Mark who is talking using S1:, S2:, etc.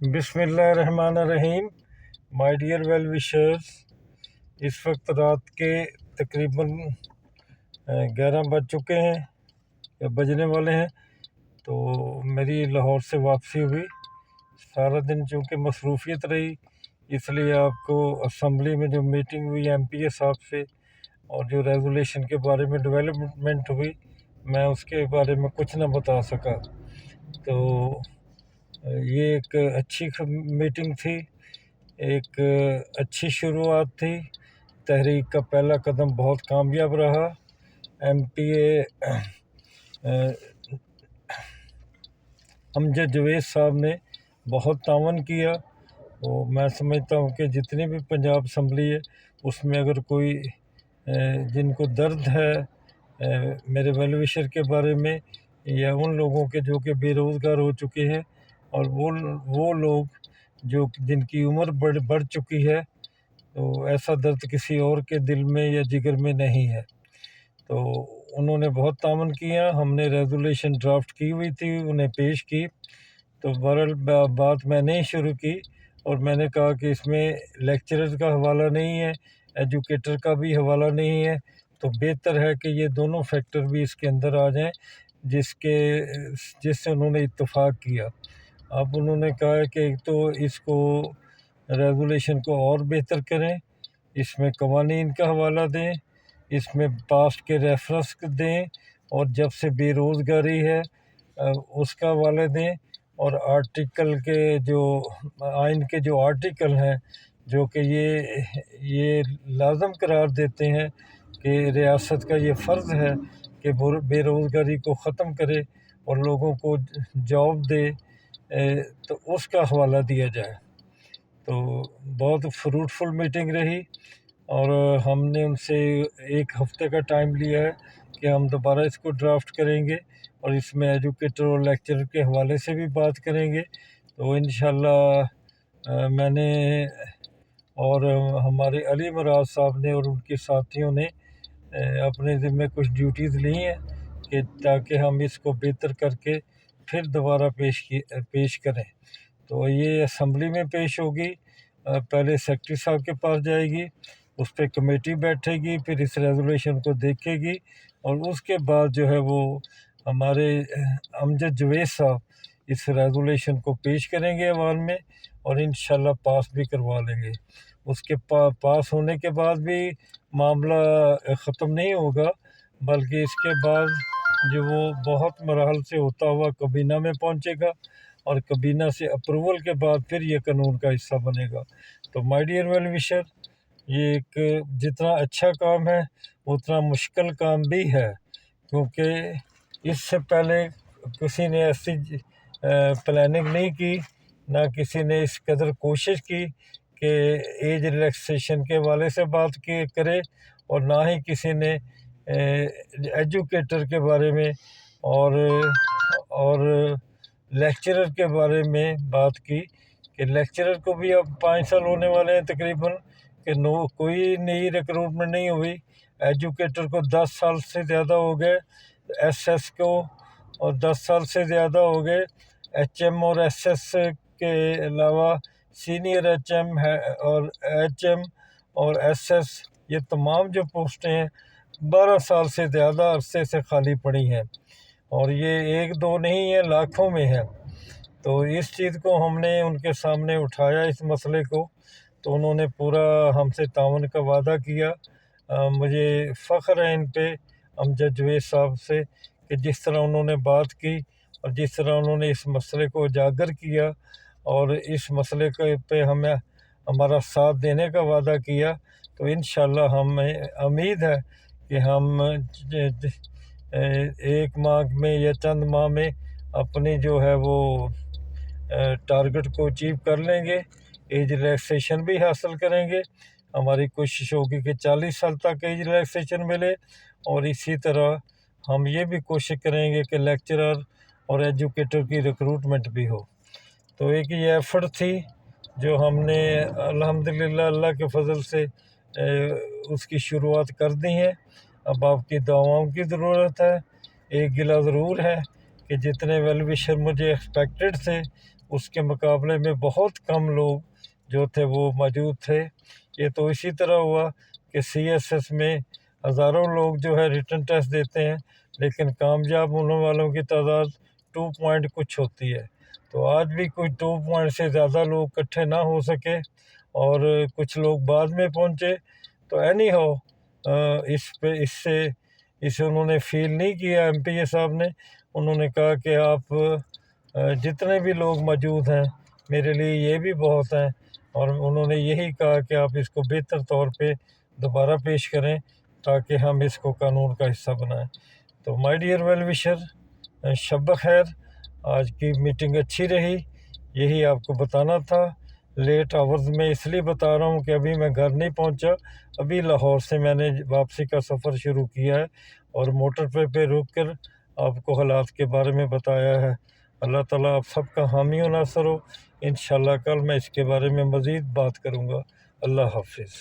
S1: بسم اللہ الرحمن الرحیم۔ مائی ڈیئر ویل وشرز، اس وقت رات کے تقریباً 11 بج چکے ہیں یا بجنے والے ہیں۔ تو میری لاہور سے واپسی ہوئی، سارا دن چونکہ مصروفیت رہی، اس لیے آپ کو اسمبلی میں جو میٹنگ ہوئی ایم پی اے صاحب سے اور جو ریزولیشن کے بارے میں ڈیولپمنٹ ہوئی، میں اس کے بارے میں کچھ نہ بتا سکا۔ تو یہ ایک اچھی میٹنگ تھی، ایک اچھی شروعات تھی۔ تحریک کا پہلا قدم بہت کامیاب رہا۔ ایم پی اے امجد جاوید صاحب نے بہت تعاون کیا۔ تو میں سمجھتا ہوں کہ جتنی بھی پنجاب اسمبلی ہے اس میں اگر کوئی جن کو درد ہے میرے ویل وشر کے بارے میں، یا ان لوگوں کے جو کہ بے روزگار ہو چکے ہیں، اور وہ لوگ جن کی عمر بڑھ چکی ہے، تو ایسا درد کسی اور کے دل میں یا جگر میں نہیں ہے۔ تو انہوں نے بہت تعاون کیا۔ ہم نے ریزولیشن ڈرافٹ کی ہوئی تھی، انہیں پیش کی۔ تو بہرحال بات میں نے شروع کی اور میں نے کہا کہ اس میں لیکچرر کا حوالہ نہیں ہے، ایجوکیٹر کا بھی حوالہ نہیں ہے، تو بہتر ہے کہ یہ دونوں فیکٹر بھی اس کے اندر آ جائیں جس سے انہوں نے اتفاق کیا۔ اب انہوں نے کہا ہے کہ ایک تو اس کو ریگولیشن کو اور بہتر کریں، اس میں قوانین کا حوالہ دیں، اس میں پاسٹ کے ریفرنس دیں، اور جب سے بے روزگاری ہے اس کا حوالہ دیں، اور آرٹیکل کے جو آئین کے جو آرٹیکل ہیں جو کہ یہ لازم قرار دیتے ہیں کہ ریاست کا یہ فرض ہے کہ بے روزگاری کو ختم کرے اور لوگوں کو جاب دے، تو اس کا حوالہ دیا جائے۔ تو بہت فروٹفل میٹنگ رہی، اور ہم نے ان سے ایک ہفتے کا ٹائم لیا ہے کہ ہم دوبارہ اس کو ڈرافٹ کریں گے، اور اس میں ایجوکیٹر اور لیکچرر کے حوالے سے بھی بات کریں گے۔ تو انشاءاللہ میں نے اور ہمارے علی مراز صاحب نے اور ان کے ساتھیوں نے اپنے ذمے کچھ ڈیوٹیز لی ہیں کہ تاکہ ہم اس کو بہتر کر کے پھر دوبارہ پیش کریں۔ تو یہ اسمبلی میں پیش ہوگی، پہلے سیکرٹری صاحب کے پاس جائے گی، اس پہ کمیٹی بیٹھے گی، پھر اس ریزولیشن کو دیکھے گی، اور اس کے بعد جو ہے وہ ہمارے امجد جاوید صاحب اس ریزولیشن کو پیش کریں گے ایوان میں، اور انشاءاللہ پاس بھی کروا لیں گے۔ اس کے پاس ہونے کے بعد بھی معاملہ ختم نہیں ہوگا، بلکہ اس کے بعد جو وہ بہت مراحل سے ہوتا ہوا کابینہ میں پہنچے گا، اور کابینہ سے اپروول کے بعد پھر یہ قانون کا حصہ بنے گا۔ تو مائی ڈیئر ویل وشر، یہ ایک جتنا اچھا کام ہے اتنا مشکل کام بھی ہے، کیونکہ اس سے پہلے کسی نے ایسی پلاننگ نہیں کی، نہ کسی نے اس قدر کوشش کی کہ ایج ریلیکسیشن کے حوالے سے بات کرے، اور نہ ہی کسی نے ایجوکیٹر کے بارے میں اور لیکچرر کے بارے میں بات کی کہ لیکچرر کو بھی اب 5 سال ہونے والے ہیں تقریباً کہ کوئی نئی ریکروٹمنٹ نہیں ہوئی۔ ایجوکیٹر کو 10 سال سے زیادہ ہو گئے، ایس ایس کو اور 10 سال سے زیادہ ہو گئے، ایچ ایم اور ایس ایس کے علاوہ سینئر ایچ ایم اور ایچ ایم اور ایس ایس، یہ تمام جو پوسٹیں ہیں 12 سال سے زیادہ عرصے سے خالی پڑی ہیں، اور یہ ایک دو نہیں ہے، لاکھوں میں ہے۔ تو اس چیز کو ہم نے ان کے سامنے اٹھایا، اس مسئلے کو، تو انہوں نے پورا ہم سے تعاون کا وعدہ کیا۔ مجھے فخر ہے ان پہ، امجد جاوید صاحب سے، کہ جس طرح انہوں نے بات کی اور جس طرح انہوں نے اس مسئلے کو اجاگر کیا، اور اس مسئلے پہ ہمارا ساتھ دینے کا وعدہ کیا۔ تو انشاءاللہ ہمیں امید ہے کہ ہم 1 ماہ میں یا چند ماہ میں اپنی جو ہے وہ ٹارگٹ کو اچیو کر لیں گے، ایج ریلیکسیشن بھی حاصل کریں گے۔ ہماری کوشش ہوگی کہ 40 سال تک ایج ریلیکسیشن ملے، اور اسی طرح ہم یہ بھی کوشش کریں گے کہ لیکچرر اور ایجوکیٹر کی ریکروٹمنٹ بھی ہو۔ تو ایک یہ ایفرٹ تھی جو ہم نے الحمدللہ اللہ کے فضل سے اس کی شروعات کر دی ہے۔ اب آپ کی دعاؤں کی ضرورت ہے۔ ایک گلہ ضرور ہے کہ جتنے ویل وشر مجھے ایکسپیکٹڈ تھے اس کے مقابلے میں بہت کم لوگ جو تھے وہ موجود تھے۔ یہ تو اسی طرح ہوا کہ سی ایس ایس میں ہزاروں لوگ جو ہے ریٹن ٹیسٹ دیتے ہیں، لیکن کامیاب ہونے والوں کی تعداد 2 پوائنٹ کچھ ہوتی ہے۔ تو آج بھی کوئی 2 پوائنٹ سے زیادہ لوگ اکٹھے نہ ہو سکے اور کچھ لوگ بعد میں پہنچے۔ تو اینی ہاؤ اسے انہوں نے فیل نہیں کیا، ایم پی اے صاحب نے۔ انہوں نے کہا کہ آپ جتنے بھی لوگ موجود ہیں میرے لیے یہ بھی بہت ہیں، اور انہوں نے یہی کہا کہ آپ اس کو بہتر طور پہ دوبارہ پیش کریں تاکہ ہم اس کو قانون کا حصہ بنائیں۔ تو مائی ڈیئر ویل وشر، شب بخیر۔ آج کی میٹنگ اچھی رہی، یہی آپ کو بتانا تھا۔ لیٹ آورز میں اس لیے بتا رہا ہوں کہ ابھی میں گھر نہیں پہنچا، ابھی لاہور سے میں نے واپسی کا سفر شروع کیا ہے اور موٹر پہ رک کر آپ کو حالات کے بارے میں بتایا ہے۔ اللہ تعالیٰ آپ سب کا حامی و ناصر ہو۔ انشاءاللہ کل میں اس کے بارے میں مزید بات کروں گا۔ اللہ حافظ۔